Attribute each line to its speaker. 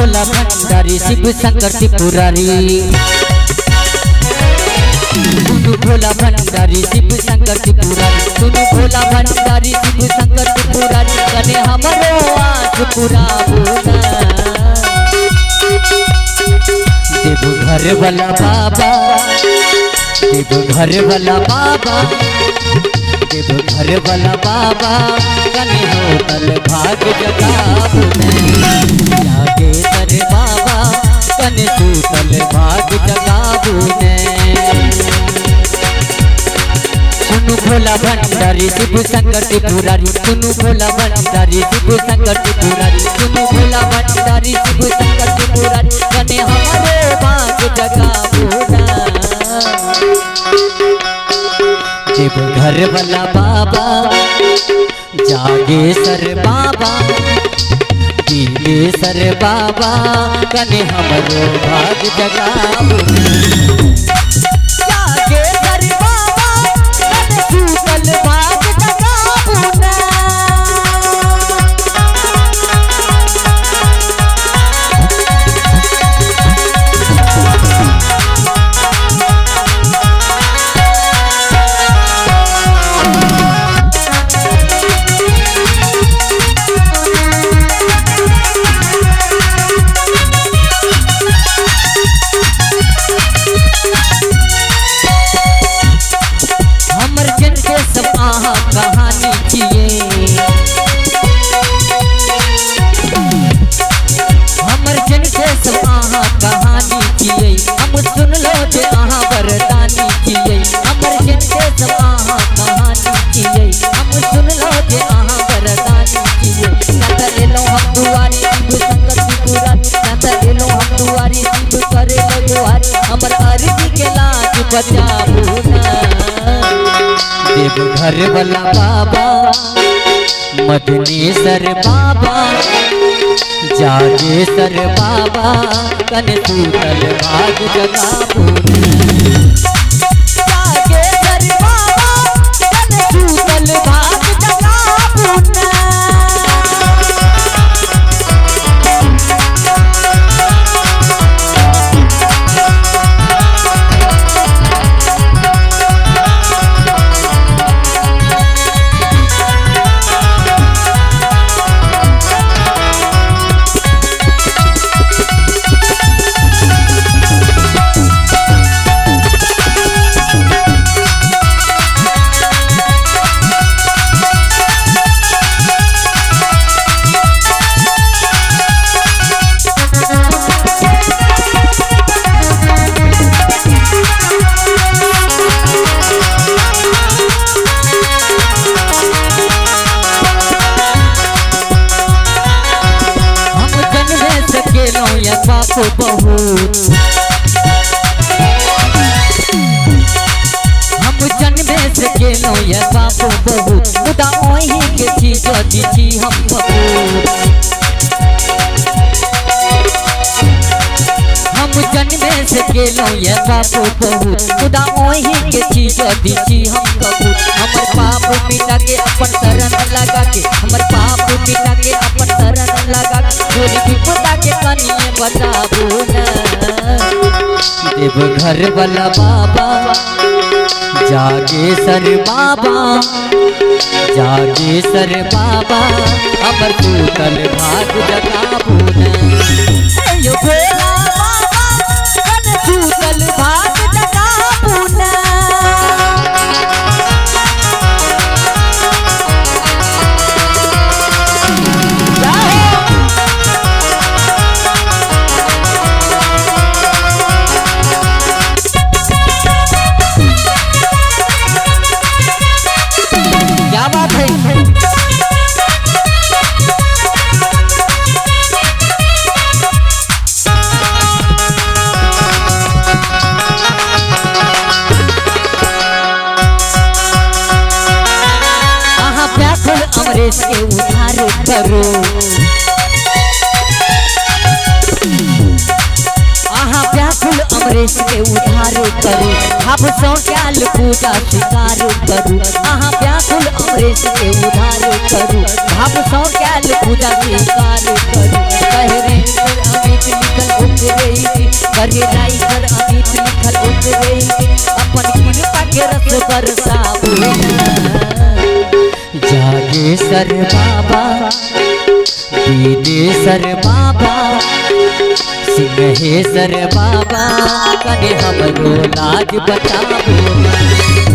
Speaker 1: भोला भंडारी शिव शंकर त्रिपुरारी। सुनु भोला भंडारी शिव शंकर त्रिपुरारी। सुनु भोला भंडारी शिव शंकर त्रिपुरारी। कने हमरो आस पुराबो देवघर वाला बाबा, देवघर वाला बाबा, देवघर वाला बाबा। कने होतल भाग जगाबो जागे सर बाबा। कने सूतल भाग जगाबो ने। सुनु भोला भंडारी शिव शंकर त्रिपुरारी। सुनु भोला भंडारी शिव शंकर त्रिपुरारी। सुनु भोला भंडारी शिव शंकर त्रिपुरारी। कने हमारे भाग जगाबो देवघर वाला बाबा, जागेश्वर बाबा, दिलेश्वर बाबा। कने हमरो भाग जगाबो जागेश्वर बाबा। कने सूतल भाग जगाबो कहानी किए। हमर जन के सब आहा कहानी किए। हम सुन लो जे आहा वरदानी किए। हमर जन के सब आहा कहानी किए। हम सुन लो जे आहा वरदानी किए। नाता एलो हम दुआरी शिव शंकर त्रिपुरारी। नाता एलो हम दुआरी शिव करे लगोहारी। हमर अर्जी के लाज बचाबो ना देवघर वाला बाबा, मदनेश्वर बाबा, जागेश्वर बाबा। कने सूतल भाग जगाबो जागेश्वर बाबा। कने सूतल भाग जगाबो बापू बहुत। हम जन्मे से केलो ये बापू बहुत। खुदा ओही के चीज दीची हम बहुत। हम जन्मे से केलो ये बापू बहुत। खुदा ओही के चीज दीची हम बहुत। हमर पाप मिटा के अपन शरण लगा के। हमर पाप मिटा के अपन शरण लगा के। चोरी विपदा के कनिए बचाबो ना देवघर वाला बाबा, जागेश्वर बाबा, जागेश्वर बाबा। हमर सूतल भाग जगाबो ना यो भोला बाबा। कने सूतल भाग जगाबो ना। क्या बात है? अमरेश के उद्धार करो। आहा व्याकुल अमरेश के उद्धार करो। हम सौ क्याल पूजा स्वीकार करूँ। आहा व्याकुल अमरेश के उद्धार करूँ। हम सौ क्याल पूजा स्वीकार करूँ। विदेशर बाबा विदेशर बाबा सिंहेश्वर बाबा कने हमरो लाज बचाबो।